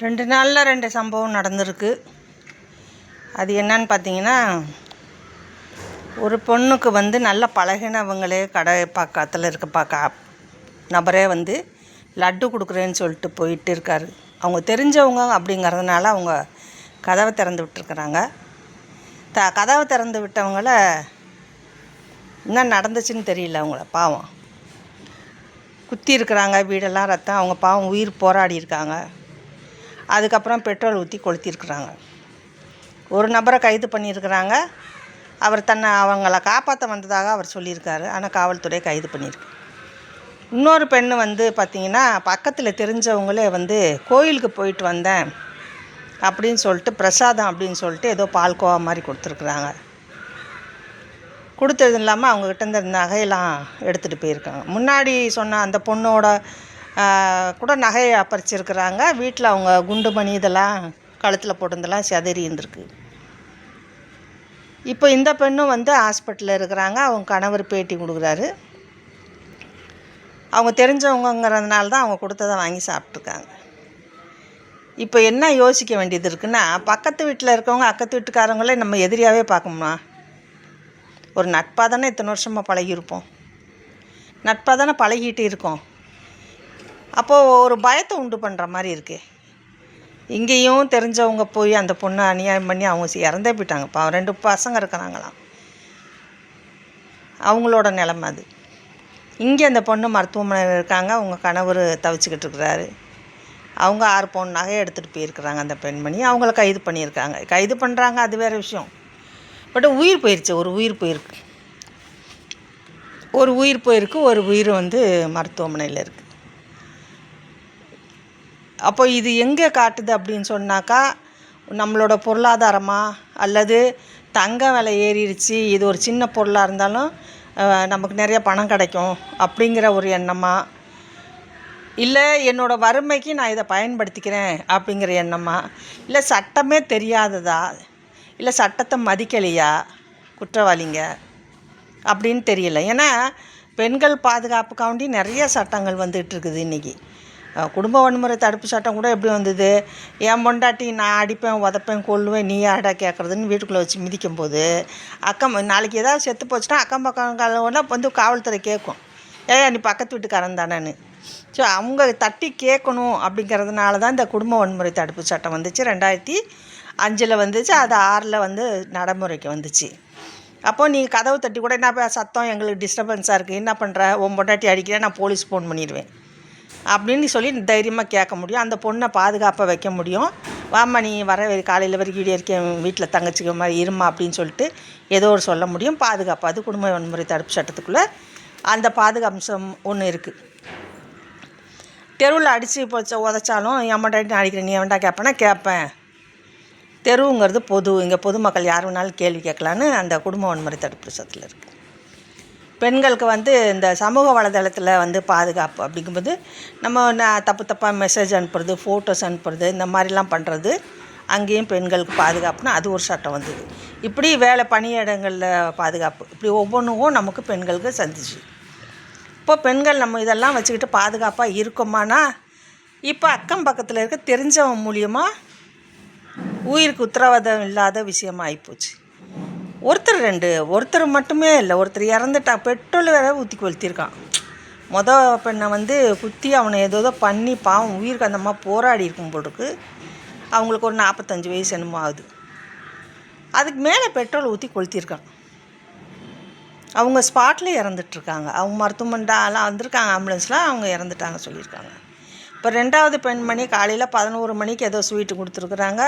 2 நாளில் 2 சம்பவம் நடந்திருக்கு. அது என்னன்னு பார்த்தீங்கன்னா, ஒரு பொண்ணுக்கு நல்ல பழகினவங்களே கடை பக்கத்தில் இருக்க நபரே லட்டு கொடுக்குறேன்னு சொல்லிட்டு போயிட்டு இருக்காரு. அவங்க தெரிஞ்சவங்க அப்படிங்கிறதுனால அவங்க கதவை திறந்து விட்டுருக்குறாங்க. கதவை திறந்து விட்டவங்கள என்ன நடந்துச்சுன்னு தெரியல. அவங்கள பாவம் குத்தி இருக்கிறாங்க, வீடெல்லாம் ரத்தம். அவங்க பாவம் உயிர் போராடி இருக்காங்க. அதுக்கப்புறம் பெட்ரோல் ஊற்றி கொளுத்திருக்கிறாங்க. ஒரு நபரை கைது பண்ணியிருக்கிறாங்க. அவர் அவங்கள காப்பாற்ற வந்ததாக அவர் சொல்லியிருக்காரு. ஆனால் காவல்துறை கைது பண்ணியிருக்கு. இன்னொரு பெண்ணு பார்த்திங்கன்னா, பக்கத்தில் தெரிஞ்சவங்களே கோயிலுக்கு போயிட்டு வந்தேன் அப்படின்னு சொல்லிட்டு பிரசாதம் அப்படின்னு சொல்லிட்டு ஏதோ பால்கோவா மாதிரி கொடுத்துருக்குறாங்க. கொடுத்தது இல்லாமல் அவங்கக்கிட்ட இருந்த நகையெல்லாம் எடுத்துகிட்டு போயிருக்காங்க. முன்னாடி சொன்ன அந்த பொண்ணோட கூட நகையை அப்பரிச்சிருக்கிறாங்க. வீட்டில் அவங்க குண்டு மணி இதெல்லாம் கழுத்தில் போட்டிருந்தெல்லாம் சிதறி இருந்திருக்கு. இப்போ இந்த பெண்ணும் ஹாஸ்பிட்டலில் இருக்கிறாங்க. அவங்க கணவர் பேட்டி கொடுக்குறாரு. அவங்க தெரிஞ்சவங்கிறதுனால தான் அவங்க கொடுத்ததை வாங்கி சாப்பிட்ருக்காங்க. இப்போ என்ன யோசிக்க வேண்டியது இருக்குன்னா, பக்கத்து வீட்டில் இருக்கவங்க அக்கத்து வீட்டுக்காரங்களே நம்ம எதிரியாகவே பார்க்கணுமா? ஒரு நட்பாக தானே இத்தனை வருஷமாக பழகியிருப்போம். நட்பாக தானே பழகிட்டு இருக்கோம். அப்போது ஒரு பயத்தை உண்டு பண்ணுற மாதிரி இருக்குது. இங்கேயும் தெரிஞ்சவங்க போய் அந்த பொண்ணை அநியாயம் பண்ணி அவங்க இறந்தே போயிட்டாங்க. இப்போ 2 பசங்க இருக்கிறாங்களாம். அவங்களோட நிலைமை அது. இங்கே அந்த பொண்ணு மருத்துவமனையில் இருக்காங்க. அவங்க கணவர் தவிச்சிக்கிட்டு இருக்கிறாரு. அவங்க 6 பவுன் நகையை எடுத்துகிட்டு போயிருக்கிறாங்க. அந்த பெண்மணி அவங்கள கைது பண்ணியிருக்காங்க. கைது பண்ணுறாங்க, அது வேறு விஷயம். பட் உயிர் போயிடுச்சு. ஒரு உயிர் போயிருக்கு. ஒரு உயிர் மருத்துவமனையில் இருக்குது. அப்போ இது எங்கே காட்டுது அப்படின்னு சொன்னாக்கா, நம்மளோட பொருளாதாரமா அல்லது தங்க விலை ஏறிடுச்சு, இது ஒரு சின்ன பொருளாக இருந்தாலும் நமக்கு நிறைய பணம் கிடைக்கும் அப்படிங்கிற ஒரு எண்ணமா, இல்லை என்னோடய வறுமைக்கு நான் இதை பயன்படுத்திக்கிறேன் அப்படிங்கிற எண்ணமா, இல்லை சட்டமே தெரியாததா, இல்லை சட்டத்தை மதிக்கலையா குற்றவாளிங்க அப்படின்னு தெரியல. ஏன்னா பெண்கள் பாதுகாப்புக்காண்டி நிறைய சட்டங்கள் வந்துகிட்ருக்குது இன்றைக்கி. குடும்ப வன்முறை தடுப்பு சட்டம் கூட எப்படி வந்தது? என் பொண்டாட்டி நான் அடிப்பேன், உதப்பேன், கொல்லுவேன், நீ யாரடா கேட்குறதுன்னு வீட்டுக்குள்ளே வச்சு மிதிக்கும்போது நாளைக்கு ஏதாவது செத்து போச்சுன்னா அக்கம் பக்கம் காவல்துறை கேட்கும், நீ பக்கத்து வீட்டுக்காரன் தானேன்னு. ஸோ அவங்க தட்டி கேட்கணும் அப்படிங்கிறதுனால தான் இந்த குடும்ப வன்முறை தடுப்பு சட்டம் வந்துச்சு. 2005 வந்துச்சு. அது 6 நடைமுறைக்கு வந்துச்சு. அப்போது நீங்கள் கதவு தட்டி கூட என்ன சத்தம், எங்களுக்கு டிஸ்டர்பன்ஸாக இருக்குது, என்ன பண்ணுற, உன் பொண்டாட்டி அடிக்கிறேன், நான் போலீஸ் ஃபோன் பண்ணிடுவேன் அப்படின்னு சொல்லி தைரியமாக கேட்க முடியும். அந்த பொண்ணை பாதுகாப்பாக வைக்க முடியும். வாம்மா நீ காலையில் வரைக்கும் வீடியோ இருக்கேன், வீட்டில் தங்கச்சிக்க மாதிரி இருமா அப்படின்னு சொல்லிட்டு ஏதோ ஒரு சொல்ல முடியும். பாதுகாப்பு, அது குடும்ப வன்முறை தடுப்பு சட்டத்துக்குள்ளே அந்த பாதுகாம்சம் ஒன்று இருக்குது. தெருவில் அடித்து உதச்சாலும் என் பொண்டாட்டி நான் அடிக்கிறேன், நீ வேண்டாம் கேட்பேன்னா கேட்பேன். தெருவுங்கிறது பொது, இங்கே பொதுமக்கள் யார் வேணாலும் கேள்வி கேட்கலான்னு அந்த குடும்ப வன்முறை தடுப்பு சட்டத்தில் இருக்குது. பெண்களுக்கு இந்த சமூக வலைதளத்தில் பாதுகாப்பு அப்படிங்கும்போது நம்ம தப்பாக மெசேஜ் அனுப்புறது, ஃபோட்டோஸ் அனுப்புறது, இந்த மாதிரிலாம் பண்ணுறது, அங்கேயும் பெண்களுக்கு பாதுகாப்புனா அது ஒரு சட்டம் வந்தது. இப்படி பணியிடங்களில் பாதுகாப்பு, இப்படி ஒவ்வொன்றும் நமக்கு பெண்களுக்கு சந்திச்சு. இப்போ பெண்கள் நம்ம இதெல்லாம் வச்சுக்கிட்டு பாதுகாப்பாக இருக்கோமானா, இப்போ அக்கம் பக்கத்தில் இருக்க தெரிஞ்சவன் மூலியமாக உயிருக்கு உத்தரவாதம் இல்லாத விஷயமாக ஆகிப்போச்சு. ஒருத்தர் மட்டுமே இல்லை, ஒருத்தர் இறந்துட்டா, பெட்ரோல் வேற ஊற்றி கொளுத்திருக்கான். பெண்ணை குத்தி அவனை ஏதோ பண்ணி பாவம் உயிருக்கு அந்தம்மா போராடி இருக்கும் போல் இருக்கு. அவங்களுக்கு ஒரு 45 வயசு என்னமோ ஆகுது. அதுக்கு மேலே பெட்ரோல் ஊற்றி கொளுத்திருக்கான். அவங்க ஸ்பாட்லேயே இறந்துட்டுருக்காங்க. அவங்க மருத்துவமனைலாம் வந்திருக்காங்க, ஆம்புலன்ஸ்லாம், அவங்க இறந்துட்டாங்க சொல்லியிருக்காங்க. இப்போ 2வது பெண்மணி காலையில் 11 மணிக்கு ஏதோ ஸ்வீட்டு கொடுத்துருக்குறாங்க.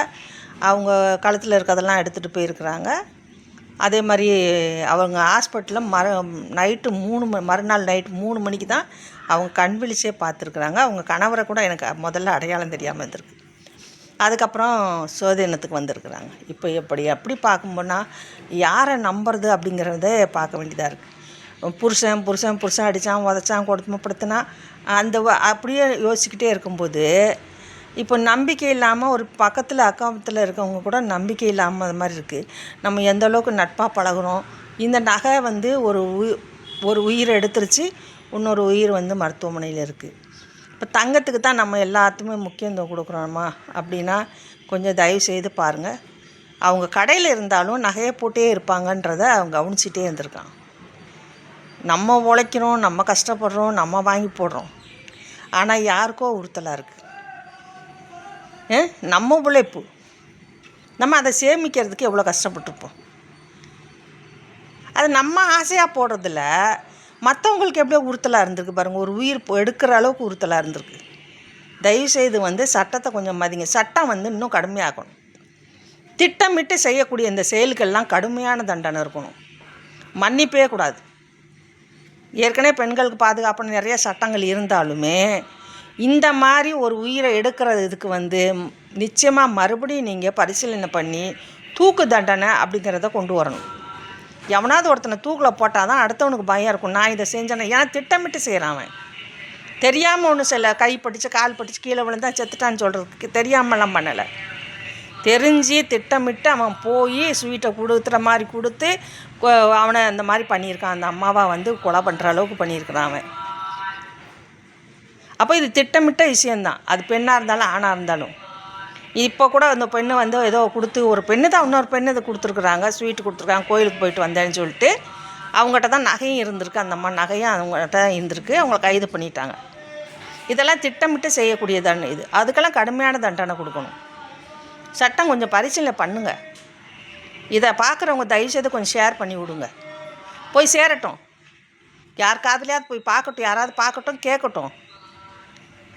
அவங்க கழுத்தில் இருக்கிறதெல்லாம் எடுத்துகிட்டு போயிருக்கிறாங்க. அதே மாதிரி அவங்க ஹாஸ்பிட்டலில் மறுநாள் நைட்டு 3 மணிக்கு தான் அவங்க கண் விழிச்சே பார்த்துருக்குறாங்க. அவங்க கணவரை கூட எனக்கு முதல்ல அடையாளம் தெரியாமல் இருந்திருக்கு. அதுக்கப்புறம் சோதனத்துக்கு வந்திருக்கிறாங்க. இப்போ எப்படி பார்க்கும்போனா யாரை நம்புறது அப்படிங்கிறதே பார்க்க வேண்டியதாக இருக்குது. புருஷன் அடித்தான், உதச்சான், கொடுமைப்படுத்தினா அப்படியே யோசிச்சுக்கிட்டே இருக்கும்போது இப்போ நம்பிக்கை இல்லாமல் ஒரு பக்கத்தில் அக்கத்தில் இருக்கவங்க கூட நம்பிக்கை இல்லாமல் அது மாதிரி இருக்குது. நம்ம எந்த அளவுக்கு நட்பாக பழகுறோம். இந்த நகை ஒரு உயிரை எடுத்துருச்சு, இன்னொரு உயிர் மருத்துவமனையில் இருக்குது. இப்போ தங்கத்துக்கு தான் நம்ம எல்லாத்துக்குமே முக்கியத்துவம் கொடுக்குறோமா அப்படின்னா கொஞ்சம் தயவு செய்து பாருங்கள். அவங்க கடையில் இருந்தாலும் நகையை போட்டே இருப்பாங்கன்றதை அவங்க கவனிச்சிட்டே இருந்திருக்கான். நம்ம உழைக்கிறோம், நம்ம கஷ்டப்படுறோம், நம்ம வாங்கி போடுறோம். ஆனால் யாருக்கோ உறுத்தலாக இருக்குது. நம்ம உழைப்பு, நம்ம அதை சேமிக்கிறதுக்கு எவ்வளோ கஷ்டப்பட்டுருப்போம். அது நம்ம ஆசையாக போடுறதில்ல, மற்றவங்களுக்கு எப்படியோ உறுத்தலாக இருந்திருக்கு பாருங்கள். ஒரு உயிர் எடுக்கிற அளவுக்கு உறுத்தலாக இருந்திருக்கு. தயவுசெய்து சட்டத்தை கொஞ்சம் மதிங்க. சட்டம் இன்னும் கடுமையாகணும். திட்டமிட்டு செய்யக்கூடிய இந்த செயலுக்கெல்லாம் கடுமையான தண்டனை இருக்கணும். மன்னிப்பே கூடாது. ஏற்கனவே பெண்களுக்கு பாதுகாப்புன்னு நிறைய சட்டங்கள் இருந்தாலுமே இந்த மாதிரி ஒரு உயிரை எடுக்கிறதுக்கு நிச்சயமாக மறுபடியும் நீங்கள் பரிசீலனை பண்ணி தூக்கு தண்டனை அப்படிங்கிறத கொண்டு வரணும். எவனாவது ஒருத்தனை தூக்கில் போட்டால் தான் அடுத்தவனுக்கு பயம் இருக்கும். நான் இதை செஞ்சேன்னா ஏன்னா திட்டமிட்டு செய்கிறான். அவன் தெரியாமல் ஒன்று சில கை படித்து கால் படித்து கீழே விழுந்தா செத்துட்டான்னு சொல்கிறதுக்கு தெரியாமலாம் பண்ணலை. தெரிஞ்சு திட்டமிட்டு அவன் போய் ஸ்வீட்டை கொடுத்துற மாதிரி கொடுத்து அவனை அந்த மாதிரி பண்ணியிருக்கான். அந்த அம்மாவை கொலை பண்ணுற அளவுக்கு பண்ணியிருக்கிறான் அவன். அப்போ இது திட்டமிட்ட விஷயந்தான். அது பெண்ணாக இருந்தாலும் ஆணாக இருந்தாலும். இப்போ கூட அந்த பெண்ணு ஏதோ கொடுத்து, ஒரு பெண்ணு தான் இன்னொரு பெண்ணு இதை கொடுத்துருக்குறாங்க, ஸ்வீட்டு கொடுத்துருக்காங்க, கோயிலுக்கு போயிட்டு வந்தேன்னு சொல்லிட்டு. அவங்ககிட்ட தான் நகையும் இருந்திருக்கு. அந்த அம்மா நகையும் அவங்ககிட்ட தான் இருந்திருக்கு. அவங்கள கைது பண்ணிட்டாங்க. இதெல்லாம் திட்டமிட்டு செய்யக்கூடிய தண்டனை இது. அதுக்கெல்லாம் கடுமையான தண்டனை கொடுக்கணும். சட்டம் கொஞ்சம் பரிசீலனை பண்ணுங்கள். இதை பார்க்குறவங்க தயவுசெய்து கொஞ்சம் ஷேர் பண்ணி விடுங்க. போய் சேரட்டும், யார் காதுலையாவது போய் பார்க்கட்டும், யாராவது பார்க்கட்டும், கேட்கட்டும்.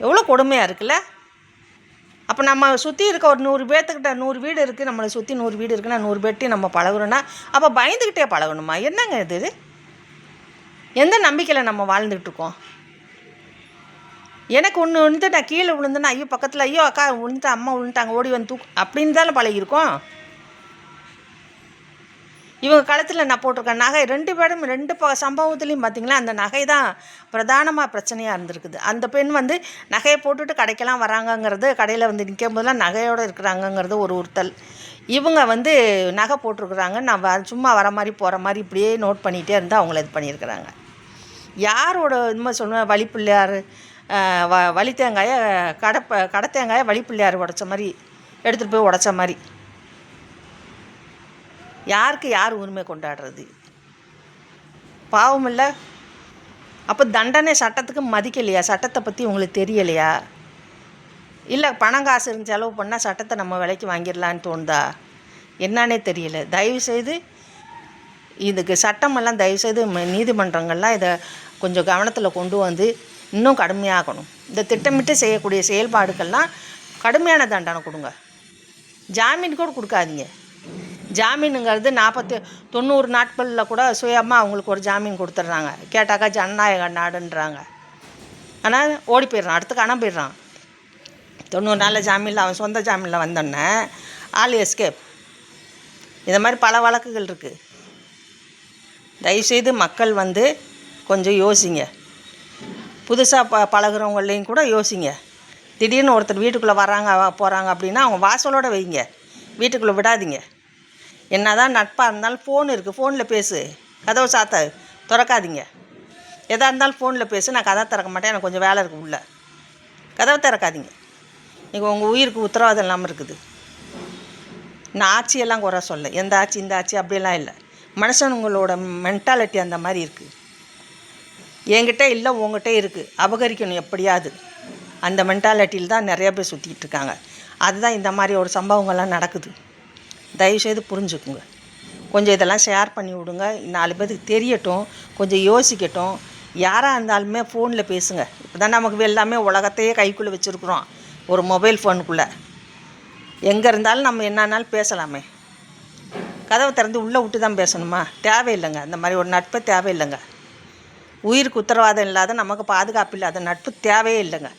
எவ்வளோ கொடுமையாக இருக்குல்ல. அப்போ நம்ம சுற்றி இருக்க ஒரு 100 பேர்த்துக்கிட்ட 100 வீடு இருக்குது, நம்மளை சுற்றி 100 வீடு இருக்குன்னா 100 பேர்ட்டையும் நம்ம பழகுறோன்னா அப்போ பயந்துக்கிட்டே பழகணுமா? என்னங்க இது? எந்த நம்பிக்கையில் நம்ம வாழ்ந்துக்கிட்டு இருக்கோம்? எனக்கு ஒன்று நான் கீழே விழுந்தேன்னா ஐயோ பக்கத்தில் ஐயோ அக்கா விழுந்துட்டா, அம்மா விழுந்துட்டாங்க, ஓடி வந்து தூக்கு அப்படின்னு தானே பழகிருக்கோம். இவங்க கழுத்தில் நான் போட்டிருக்கேன் நகை. 2 பேரும் 2 சம்பவத்துலேயும் பார்த்திங்களா அந்த நகை தான் பிரதானமாக பிரச்சனையாக இருந்திருக்குது. அந்த பெண் நகையை போட்டுட்டு கடைக்கெல்லாம் வராங்கங்கிறது, கடையில் நிற்கும் போதெல்லாம் நகையோடு இருக்கிறாங்கங்கிறது ஒரு உறுத்தல். இவங்க நகை போட்டிருக்குறாங்க, நான் சும்மா வர மாதிரி போகிற மாதிரி இப்படியே நோட் பண்ணிகிட்டே இருந்தால் அவங்கள இது பண்ணியிருக்கிறாங்க. யாரோட இதுமாதிரி சொல்லுவேன், வழிப்பிள்ளையார் வழி தேங்காயை கடை தேங்காயை வழிப்பிள்ளையார் உடைச்ச மாதிரி எடுத்துகிட்டு போய் உடைச்ச மாதிரி. யாருக்கு யார் உரிமை கொண்டாடுறது? பாவம் இல்லை? அப்போ தண்டனை சட்டத்துக்கு மதிக்கலையா? சட்டத்தை பற்றி உங்களுக்கு தெரியலையா? இல்லை பணம் காசு இருந்து செலவு பண்ணால் சட்டத்தை நம்ம விலைக்கு வாங்கிடலான்னு தோணுதா? என்னன்னே தெரியல. தயவுசெய்து இதுக்கு சட்டமெல்லாம் தயவுசெய்து நீதிமன்றங்கள்லாம் இதை கொஞ்சம் கவனத்தில் கொண்டு இன்னும் கடுமையாகணும். இந்த திட்டமிட்டு செய்யக்கூடிய செயல்பாடுகள்லாம் கடுமையான தண்டனை கொடுங்க. ஜாமீன் கூட கொடுக்காதீங்க. ஜாமீனுங்கிறது 90 நாட்களில் கூட சுயமாக அவங்களுக்கு ஒரு ஜாமீன் கொடுத்துட்றாங்க. கேட்டாக்கா ஜனநாயக நாடுன்றாங்க. ஆனால் ஓடி போயிடுறான், அடுத்து காணாம போயிடுறான். 90 நாளில் ஜாமீனில் அவன் சொந்த ஜாமீனில் வந்தோடனே ஆல் எஸ்கேப். இந்த மாதிரி பல வழக்குகள் இருக்குது. தயவுசெய்து மக்கள் கொஞ்சம் யோசிங்க. புதுசாக பழகுறவங்களையும் கூட யோசிங்க. திடீர்னு ஒருத்தர் வீட்டுக்குள்ளே வராங்க போகிறாங்க அப்படின்னா அவங்க வாசலோடு வைங்க, வீட்டுக்குள்ளே விடாதீங்க. என்ன தான் நட்பாக இருந்தாலும் ஃபோன் இருக்குது, ஃபோனில் பேசு. கதவை திறக்காதீங்க. எதாக இருந்தாலும் ஃபோனில் பேசு. நான் கதவை திறக்க மாட்டேன், எனக்கு கொஞ்சம் வேலை இருக்குது உள்ள. கதவை திறக்காதீங்க. நீங்கள் உங்கள் உயிருக்கு உத்தரவாதம் இல்லாமல் இருக்குது. நான் ஆட்சியெல்லாம் குறை சொல்ல, எந்த ஆட்சி இந்த ஆட்சி அப்படியெல்லாம் இல்லை. மனுஷனுங்களோட மென்டாலிட்டி அந்த மாதிரி இருக்குது. என்கிட்ட இல்லை உங்ககிட்ட இருக்குது, அபகரிக்கணும் எப்படியாவது. அந்த மென்டாலிட்டியில் தான் நிறைய பேர் சுற்றிக்கிட்டு இருக்காங்க. அதுதான் இந்த மாதிரி ஒரு சம்பவங்கள்லாம் நடக்குது. தயவுசெய்து புரிஞ்சுக்குங்க. கொஞ்சம் இதெல்லாம் ஷேர் பண்ணி விடுங்க. 4 பேருக்கு தெரியட்டும், கொஞ்சம் யோசிக்கட்டும். யாராக இருந்தாலுமே ஃபோனில் பேசுங்க. இப்போ தான் நமக்கு எல்லாமே உலகத்தையே கைக்குள்ளே வச்சுருக்குறோம், ஒரு மொபைல் ஃபோனுக்குள்ளே. எங்கே இருந்தாலும் நம்ம என்னன்னாலும் பேசலாமே. கதவை திறந்து உள்ளே விட்டு தான் பேசணுமா? தேவையில்லைங்க. அந்த மாதிரி ஒரு நட்பே தேவையில்லைங்க. உயிருக்கு உத்தரவாதம் இல்லாத, நமக்கு பாதுகாப்பு இல்லாத நட்பு தேவையே இல்லைங்க.